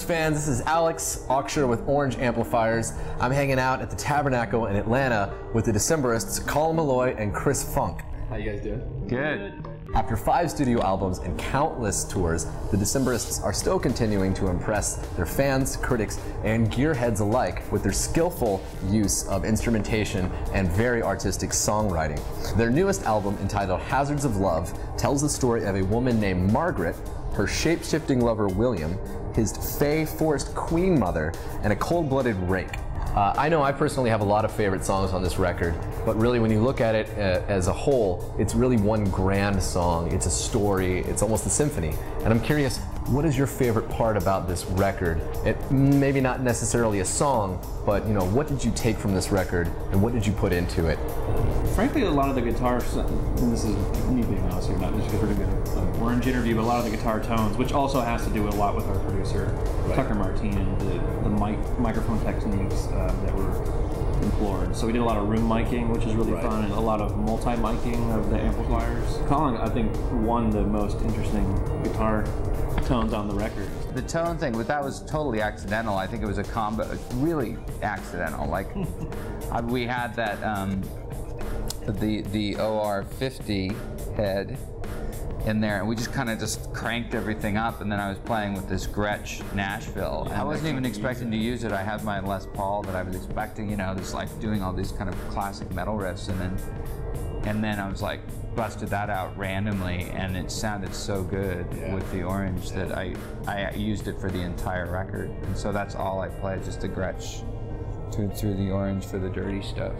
Fans, this is Alex Auksher with Orange Amplifiers. I'm hanging out at the Tabernacle in Atlanta with the Decemberists, Colin Malloy and Chris Funk. How you guys doing? Good. After 5 studio albums and countless tours, the Decemberists are still continuing to impress their fans, critics, and gearheads alike with their skillful use of instrumentation and very artistic songwriting. Their newest album, entitled Hazards of Love, tells the story of a woman named Margaret, her shape-shifting lover William, his Fey Forest Queen mother, and a cold-blooded rake. I know I personally have a lot of favorite songs on this record, but really when you look at it as a whole, it's really one grand song. It's a story, it's almost a symphony. And I'm curious, what is your favorite part about this record? It maybe not necessarily a song, but you know, what did you take from this record and what did you put into it? Frankly, a lot of the guitar, and this is me being honest here, not just because we're doing an Orange interview, but a lot of the guitar tones, which also has to do a lot with our producer, right, Tucker Martin, and the microphone techniques that were employed. So we did a lot of room miking, which is really fun, and a lot of multi-miking of the amplifiers. Colin, I think, won the most interesting guitar tones on the record. The tone thing, that was totally accidental. I think it was a combo, really accidental. Like, we had that, the OR50 head in there, and we just kind of just cranked everything up, and then I was playing with this Gretsch Nashville. I wasn't even expecting to use it. I had my Les Paul that I was expecting, you know, just like doing all these kind of classic metal riffs, and then I was like, busted that out randomly, and it sounded so good with the Orange that I used it for the entire record. And so that's all I played, just the Gretsch through the Orange for the dirty stuff.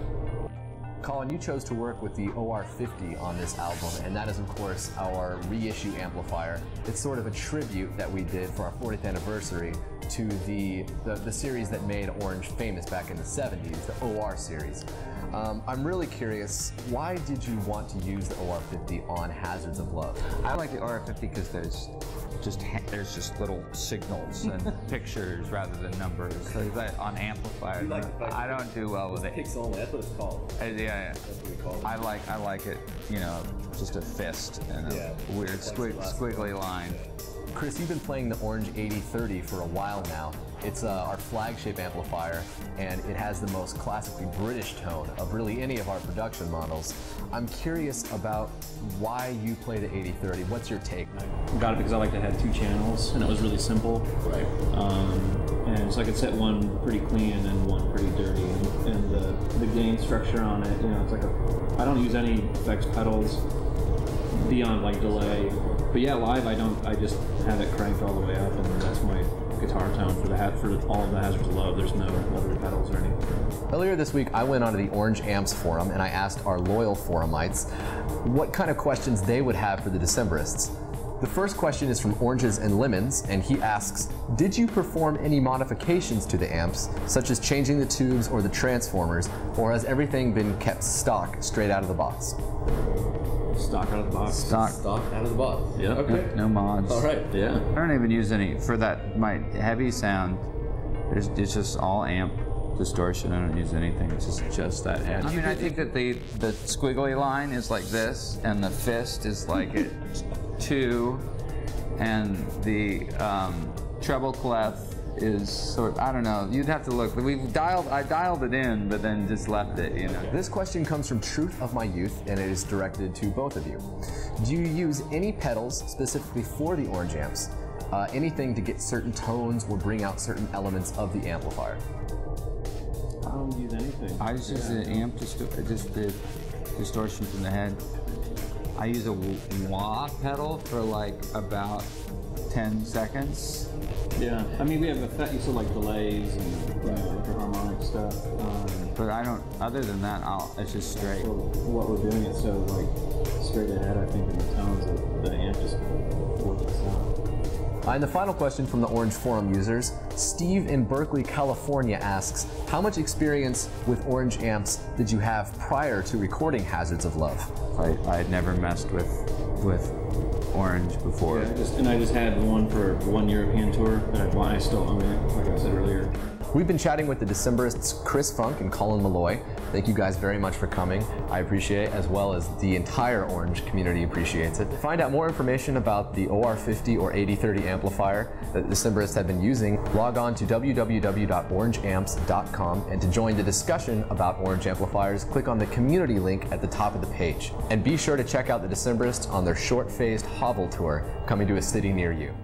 Colin, you chose to work with the OR50 on this album, and that is, of course, our reissue amplifier. It's sort of a tribute that we did for our 40th anniversary to the series that made Orange famous back in the 70s, the OR series. I'm really curious, why did you want to use the OR50 on Hazards of Love? I like the OR50 because there's just little signals and pictures rather than numbers. So that on amplifiers, I don't do well with it. Pixel, that's what it's called. Yeah. That's what we call it. I like it, you know, just a fist and a weird squiggly line. Chris, you've been playing the Orange 8030 for a while now. It's our flagship amplifier, and it has the most classically British tone of really any of our production models. I'm curious about why you play the 8030. What's your take? I got it because I like to have 2 channels, and it was really simple. Right. And so I could set one pretty clean and then one pretty dirty, and the gain structure on it, you know, it's like I don't use any effects pedals beyond like delay. But yeah, live I just have it cranked all the way up, and that's my guitar tone for all of the Hazards of Love. There's no other pedals or anything. Earlier this week, I went onto the Orange Amps forum and I asked our loyal forumites what kind of questions they would have for the Decemberists. The first question is from Oranges and Lemons, and he asks, did you perform any modifications to the amps, such as changing the tubes or the transformers, or has everything been kept stock straight out of the box? Stock out of the box. Stock out of the box. Yeah. Okay. No mods. All right. Yeah. I don't even use any for that. My heavy sound, it's just all amp distortion. I don't use anything. It's just that head. I mean, I think that the squiggly line is like this, and the fist is like it 2, and the treble clef is sort of, I don't know, you'd have to look. I dialed it in, but then just left it, you know. This question comes from Truth of My Youth, and it is directed to both of you. Do you use any pedals specifically for the Orange amps? Anything to get certain tones or bring out certain elements of the amplifier? I don't use anything. I just use the amp, just the distortion from the head. I use a wah pedal for like about 10 seconds. Yeah, I mean, we have effect, so like delays and harmonic stuff. But I don't, other than that, it's just straight. So what we're doing is so like straight ahead, I think, in the tones that the amp just works out. And the final question from the Orange Forum users, Steve in Berkeley, California asks, how much experience with Orange amps did you have prior to recording Hazards of Love? I had never messed with Orange before. Yeah, I just had one for one European tour that I still own it, like I said earlier. We've been chatting with the Decemberists Chris Funk and Colin Malloy. Thank you guys very much for coming. I appreciate it, as well as the entire Orange community appreciates it. To find out more information about the OR50 or 8030 amplifier that the Decemberists have been using, log on to www.orangeamps.com, and to join the discussion about Orange amplifiers, click on the community link at the top of the page. And be sure to check out the Decemberists on their short-phased Hovel tour coming to a city near you.